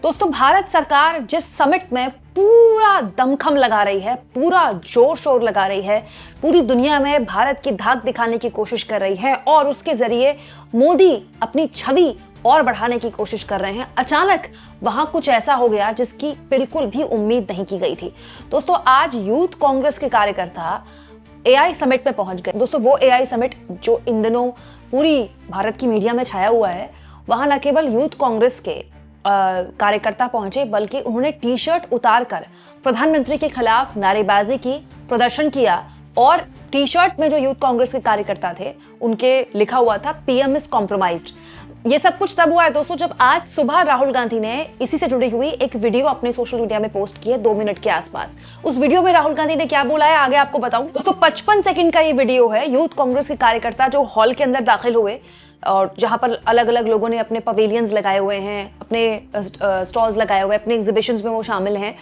दोस्तों, भारत सरकार जिस समिट में पूरा दमखम लगा रही है, पूरा जोर शोर लगा रही है, पूरी दुनिया में भारत की धाक दिखाने की कोशिश कर रही है और उसके जरिए मोदी अपनी छवि और बढ़ाने की कोशिश कर रहे हैं, अचानक वहां कुछ ऐसा हो गया जिसकी बिल्कुल भी उम्मीद नहीं की गई थी। दोस्तों, आज यूथ कांग्रेस के कार्यकर्ता एआई समिट में पहुंच गए। दोस्तों, वो एआई समिट जो इन दिनों पूरी भारत की मीडिया में छाया हुआ है, वहां न केवल यूथ कांग्रेस के कार्यकर्ता पहुंचे, बल्कि उन्होंने टी शर्ट उतारकर प्रधानमंत्री के खिलाफ नारेबाजी की, प्रदर्शन किया और टी शर्ट में जो यूथ कांग्रेस के कार्यकर्ता थे उनके लिखा हुआ था पीएम इज कॉम्प्रोमाइज्ड। ये सब कुछ तब हुआ है दोस्तों जब आज सुबह राहुल गांधी ने इसी से जुड़ी हुई एक वीडियो अपने सोशल मीडिया में पोस्ट की है 2 मिनट के आसपास। उस वीडियो में राहुल गांधी ने क्या बोला है आगे आपको बताऊं। दोस्तों, 55 सेकंड का ये वीडियो है। यूथ कांग्रेस के कार्यकर्ता जो हॉल के अंदर दाखिल हुए और जहां पर अलग अलग लोगों ने अपने पवेलियंस लगाए हुए हैं, अपने स्टॉल्स लगाए हुए, अपने एग्जीबिशंस में वो शामिल हैं,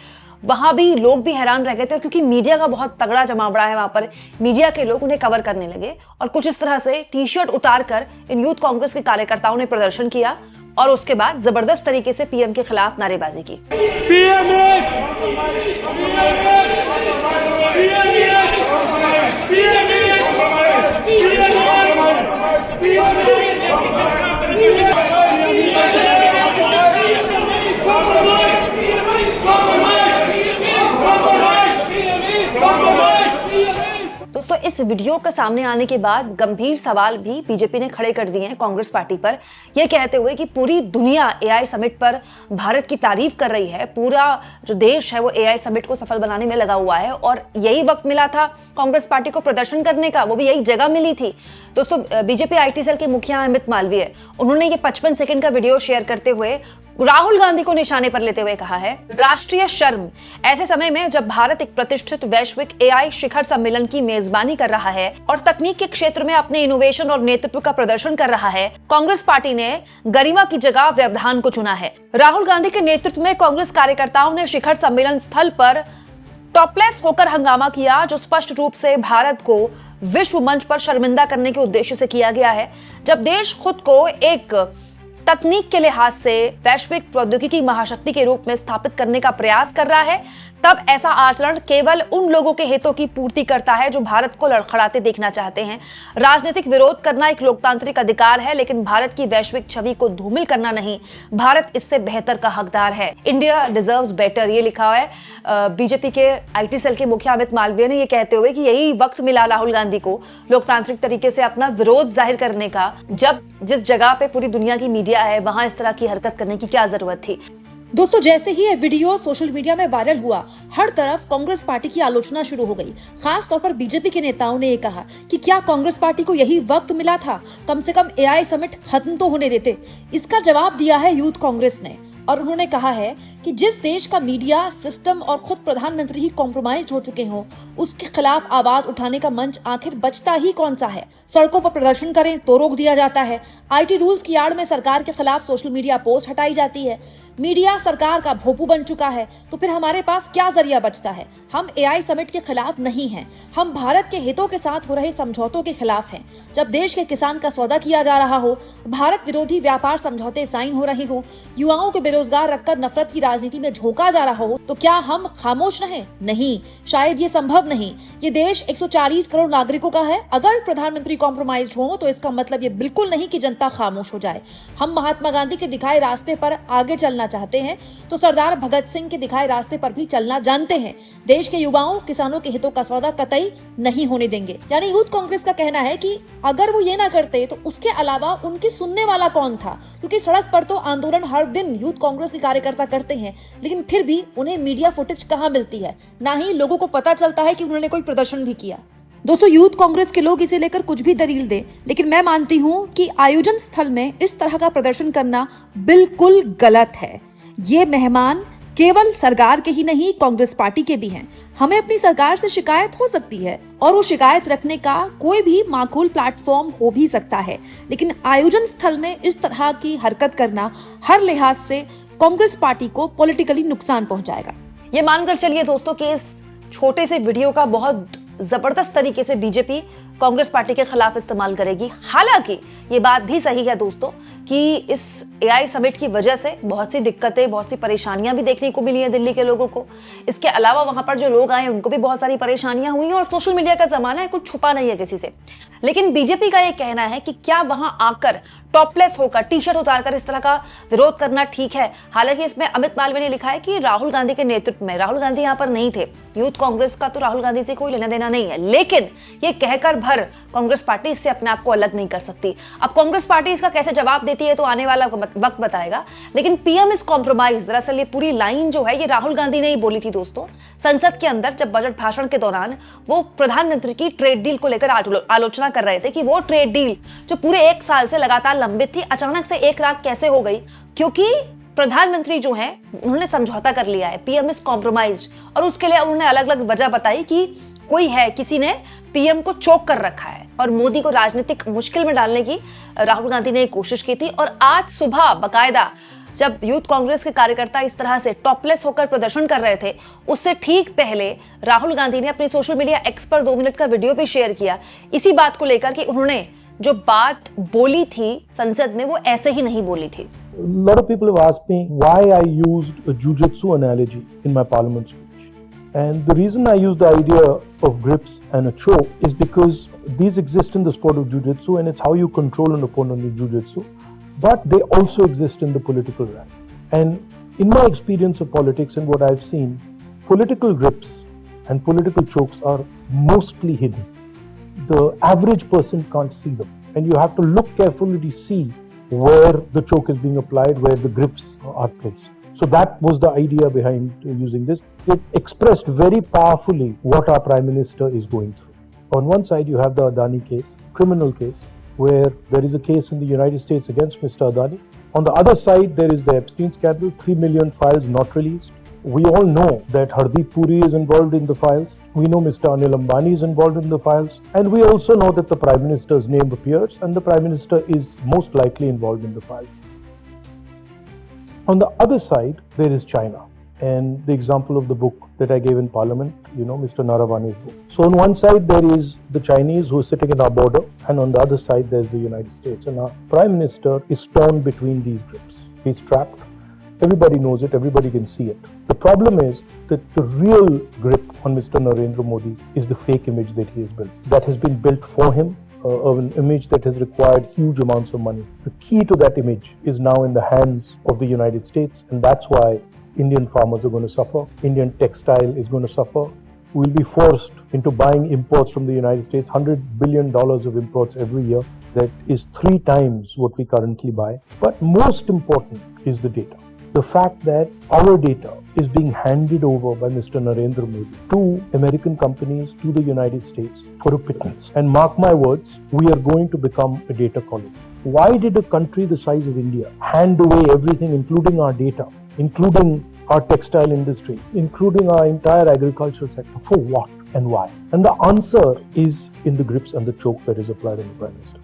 वहां भी लोग भी हैरान रह गए थे क्योंकि मीडिया का बहुत तगड़ा जमावड़ा है वहां पर। मीडिया के लोग उन्हें कवर करने लगे और कुछ इस तरह से टी शर्ट उतारकर इन यूथ कांग्रेस के कार्यकर्ताओं ने प्रदर्शन किया और उसके बाद जबरदस्त तरीके से पीएम के खिलाफ नारेबाजी की। दोस्तों, इस वीडियो के सामने आने के बाद गंभीर सवाल भी बीजेपी ने खड़े कर दिए हैं कांग्रेस पार्टी पर, यह कहते हुए कि पूरी दुनिया एआई समिट पर भारत की तारीफ कर रही है, पूरा जो देश है वो एआई समिट को सफल बनाने में लगा हुआ है और यही वक्त मिला था कांग्रेस पार्टी को प्रदर्शन करने का, वो भी यही जगह मिली थी। दोस्तों, बीजेपी आईटी सेल के मुखिया अमित मालवीय, उन्होंने ये 55 सेकंड का वीडियो शेयर करते हुए राहुल गांधी को निशाने पर लेते हुए कहा है, राष्ट्रीय शर्म। ऐसे समय में जब भारत एक प्रतिष्ठित वैश्विक एआई शिखर सम्मेलन की मेजबानी कर रहा है और तकनीक के क्षेत्र में अपने इनोवेशन और नेतृत्व का प्रदर्शन कर रहा है, कांग्रेस पार्टी ने गरिमा की जगह व्यवधान को चुना है। राहुल गांधी के नेतृत्व में कांग्रेस कार्यकर्ताओं ने शिखर सम्मेलन स्थल पर टॉपलेस होकर हंगामा किया, जो स्पष्ट रूप से भारत को विश्व मंच पर शर्मिंदा करने के उद्देश्य से किया गया है। जब देश खुद को एक तकनीक के लिहाज से वैश्विक प्रौद्योगिकी महाशक्ति के रूप में स्थापित करने का प्रयास कर रहा है, तब ऐसा आचरण केवल उन लोगों के हितों की पूर्ति करता है जो भारत को लड़खड़ाते देखना चाहते हैं। राजनीतिक विरोध करना एक लोकतांत्रिक अधिकार है, लेकिन भारत की वैश्विक छवि को धूमिल करना नहीं। भारत इससे बेहतर का हकदार है। इंडिया डिजर्व्स बेटर, ये लिखा है बीजेपी के आईटी सेल के मुखिया अमित मालवीय ने, ये कहते हुए कि यही वक्त मिला राहुल गांधी को लोकतांत्रिक तरीके से अपना विरोध जाहिर करने का, जब जिस जगह पे पूरी दुनिया की मीडिया है वहां इस तरह की हरकत करने की क्या जरूरत थी। दोस्तों, जैसे ही ये वीडियो सोशल मीडिया में वायरल हुआ, हर तरफ कांग्रेस पार्टी की आलोचना शुरू हो गई। खास तौर पर बीजेपी के नेताओं ने ये कहा कि क्या कांग्रेस पार्टी को यही वक्त मिला था, कम से कम एआई समिट खत्म तो होने देते। इसका जवाब दिया है यूथ कांग्रेस ने और उन्होंने कहा है कि जिस देश का मीडिया सिस्टम और खुद प्रधानमंत्री ही कॉम्प्रोमाइज हो चुके हों, उसके खिलाफ आवाज उठाने का मंच आखिर बचता ही कौन सा है। सड़कों पर प्रदर्शन करें तो रोक दिया जाता है, आईटी रूल्स की आड़ में सरकार के खिलाफ सोशल मीडिया पोस्ट हटाई जाती है, मीडिया सरकार का भोंपू बन चुका है, तो फिर हमारे पास क्या जरिया बचता है। हम एआई समिट के खिलाफ नहीं हैं, हम भारत के हितों के साथ हो रहे समझौतों के खिलाफ हैं। जब देश के किसान का सौदा किया जा रहा हो, भारत विरोधी व्यापार समझौते साइन हो रहे हो, युवाओं को बेरोजगार रखकर नफरत की राजनीति में झोंका जा रहा हो, तो क्या हम खामोश रहें? नहीं, शायद ये संभव नहीं। ये देश 140 करोड़ नागरिकों का है। अगर प्रधानमंत्री कॉम्प्रोमाइज्ड हो तो इसका मतलब ये बिल्कुल नहीं कि जनता खामोश हो जाए। हम महात्मा गांधी के दिखाए रास्ते पर आगे चलना चाहते हैं तो सरदार भगत सिंह के दिखाए रास्ते पर भी चलना जानते हैं। देश के युवाओं, किसानों के हितों का सौदा कतई नहीं होने देंगे। यानी यूथ कांग्रेस का कहना है कि अगर वो ये ना करते तो उसके अलावा उनकी सुनने वाला कौन था, क्योंकि सड़क पर तो आंदोलन हर दिन यूथ कांग्रेस के कार्यकर्ता करते हैं, लेकिन फिर भी उन्हें मीडिया फुटेज कहाँ मिलती है, ना ही लोगों को पता चलता है कि उन्होंने कोई प्रदर्शन भी किया। दोस्तों, यूथ कांग्रेस के लोग इसे लेकर कुछ भी दलील दें, लेकिन मैं मानती हूँ कि आयोजन स्थल में इस तरह का प्रदर्शन करना बिल्कुल गलत है। ये मेहमान केवल सरकार के ही नहीं, कांग्रेस पार्टी के भी हैं। हमें अपनी सरकार से शिकायत हो सकती है और वो शिकायत रखने का कोई भी माकूल प्लेटफॉर्म हो भी सकता है, लेकिन आयोजन स्थल में इस तरह की हरकत करना हर लिहाज से कांग्रेस पार्टी को पॉलिटिकली नुकसान पहुंचाएगा। ये मानकर चलिए दोस्तों कि इस छोटे से वीडियो का बहुत जबरदस्त तरीके से बीजेपी कांग्रेस पार्टी के खिलाफ इस्तेमाल करेगी। हालांकि ये बात भी सही है दोस्तों कि इस एआई समिट की वजह से बहुत सी दिक्कतें, बहुत सी परेशानियां भी देखने को मिली है दिल्ली के लोगों को। इसके अलावा वहां पर जो लोग आए उनको भी बहुत सारी परेशानियां हुई हैं और सोशल मीडिया का जमाना है, कुछ छुपा नहीं है किसी से। लेकिन बीजेपी का ये कहना है कि क्या वहां आकर टॉपलेस होकर, टी शर्ट उतारकर इस तरह का विरोध करना ठीक है। हालांकि इसमें अमित मालवीय ने लिखा है कि राहुल गांधी के नेतृत्व में, राहुल गांधी यहां पर नहीं थे, यूथ कांग्रेस का तो राहुल गांधी से कोई लेना देना नहीं है, लेकिन ये कहकर भर कांग्रेस पार्टी इससे अपने आप को अलग नहीं कर सकती। अब कांग्रेस पार्टी इसका कैसे जवाब देती है तो आने वाला वक्त बताएगा। लेकिन पीएम इज कॉम्प्रोमाइज, दरअसल ये पूरी लाइन जो है ये राहुल गांधी ने ही बोली थी दोस्तों संसद के अंदर, जब बजट भाषण के दौरान वो प्रधानमंत्री की ट्रेड डील को लेकर आलोचना कर रहे थे कि वो ट्रेड डील जो पूरे 1 साल से लगातार लंबित थी, अचानक से एक रात कैसे हो गई, क्योंकि प्रधानमंत्री जो हैं उन्होंने समझौता कर लिया है, पीएम इज कॉम्प्रोमाइज्ड। और उसके लिए उन्होंने अलग अलग वजह बताई कि कोई है, किसी ने पीएम को चोक कर रखा है और मोदी को राजनीतिक मुश्किल में डालने की राहुल गांधी ने कोशिश की थी। और आज सुबह बकायदा जब यूथ कांग्रेस के कार्यकर्ता इस तरह से टॉपलेस होकर प्रदर्शन कर रहे थे, उससे ठीक पहले राहुल गांधी ने अपने सोशल मीडिया एक्स पर 2 मिनट का वीडियो भी शेयर किया इसी बात को लेकर कि उन्होंने जो बात बोली थी संसद में वो ऐसे ही नहीं बोली थी। A lot of people have asked me why I used a jujitsu analogy in my parliament speech. And the reason I used the idea of grips and a choke is because these exist in the sport of jujitsu and it's how you control an opponent in jujitsu. But they also exist in the political realm. And in my experience of politics and what I've seen, political grips and political chokes are mostly hidden. The average person can't see them. And you have to look carefully to see where the choke is being applied, where the grips are placed. So that was the idea behind using this. It expressed very powerfully what our Prime Minister is going through. On one side, you have the Adani case, criminal case, where there is a case in the United States against Mr. Adani. On the other side, there is the Epstein scandal, 3 million files not released. We all know that Hardeep Puri is involved in the files. We know Mr. Anil Ambani is involved in the files. And we also know that the Prime Minister's name appears and the Prime Minister is most likely involved in the file. On the other side, there is China. And the example of the book that I gave in Parliament, Mr. Naravani's book. So on one side, there is the Chinese who are sitting in our border. And on the other side, there's the United States. And our Prime Minister is torn between these grips. He's trapped. Everybody knows it, everybody can see it. The problem is that the real grip on Mr. Narendra Modi is the fake image that he has built. That has been built for him, an image that has required huge amounts of money. The key to that image is now in the hands of the United States, and that's why Indian farmers are going to suffer. Indian textile is going to suffer. We'll be forced into buying imports from the United States, $100 billion of imports every year. That is 3 times what we currently buy. But most important is the data. The fact that our data is being handed over by Mr. Narendra Modi to American companies, to the United States for a pittance. And mark my words, we are going to become a data colony. Why did a country the size of India hand away everything, including our data, including our textile industry, including our entire agricultural sector? For what and why? And the answer is in the grips and the choke that is applied on the Prime Minister.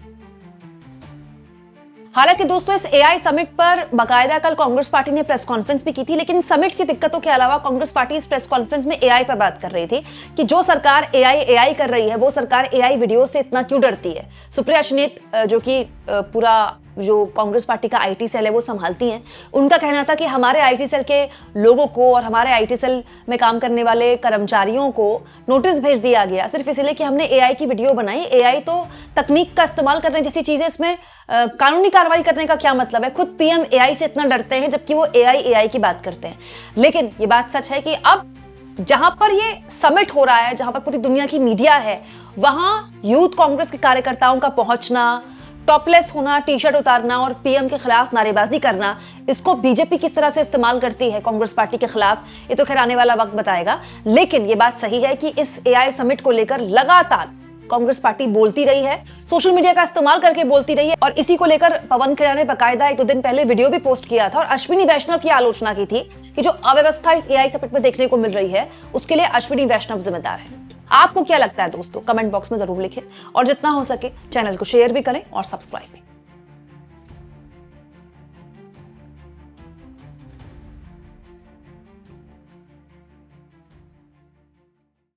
हालांकि दोस्तों इस AI summit पर बाकायदा कल Congress party ने press conference भी की थी, लेकिन समिट की दिक्कतों के अलावा कांग्रेस पार्टी इस प्रेस कॉन्फ्रेंस में एआई पर बात कर रही थी कि जो सरकार एआई कर रही है वो सरकार एआई वीडियो से इतना क्यों डरती है। सुप्रिया सुनीत जो कि पूरा जो कांग्रेस पार्टी का आईटी सेल है वो संभालती हैं, उनका कहना था कि हमारे आईटी सेल के लोगों को और हमारे आईटी सेल में काम करने वाले कर्मचारियों को नोटिस भेज दिया गया सिर्फ इसलिए कि हमने एआई की वीडियो बनाई। एआई तो तकनीक का इस्तेमाल करने जैसी चीजें, इसमें कानूनी कार्रवाई करने का क्या मतलब है। खुद पीएम एआई से इतना डरते हैं जबकि वो एआई की बात करते हैं। लेकिन ये बात सच है कि अब जहां पर ये समिट हो रहा है, जहां पर पूरी दुनिया की मीडिया है, वहां यूथ कांग्रेस के कार्यकर्ताओं का पहुंचना, टॉपलेस होना, टी शर्ट उतारना और पीएम के खिलाफ नारेबाजी करना, इसको बीजेपी किस तरह से इस्तेमाल करती है कांग्रेस पार्टी के खिलाफ, ये तो खैर आने वाला वक्त बताएगा। लेकिन ये बात सही है कि इस एआई समिट को लेकर लगातार कांग्रेस पार्टी बोलती रही है, सोशल मीडिया का इस्तेमाल करके बोलती रही है। और इसी को लेकर पवन खेड़ा ने बकायदा 1-2 दिन पहले वीडियो भी पोस्ट किया था और अश्विनी वैष्णव की आलोचना की थी कि जो अव्यवस्था इस एआई समिट में देखने को मिल रही है उसके लिए अश्विनी वैष्णव जिम्मेदार है। आपको क्या लगता है दोस्तों, कमेंट बॉक्स में जरूर लिखें और जितना हो सके चैनल को शेयर भी करें और सब्सक्राइब भी।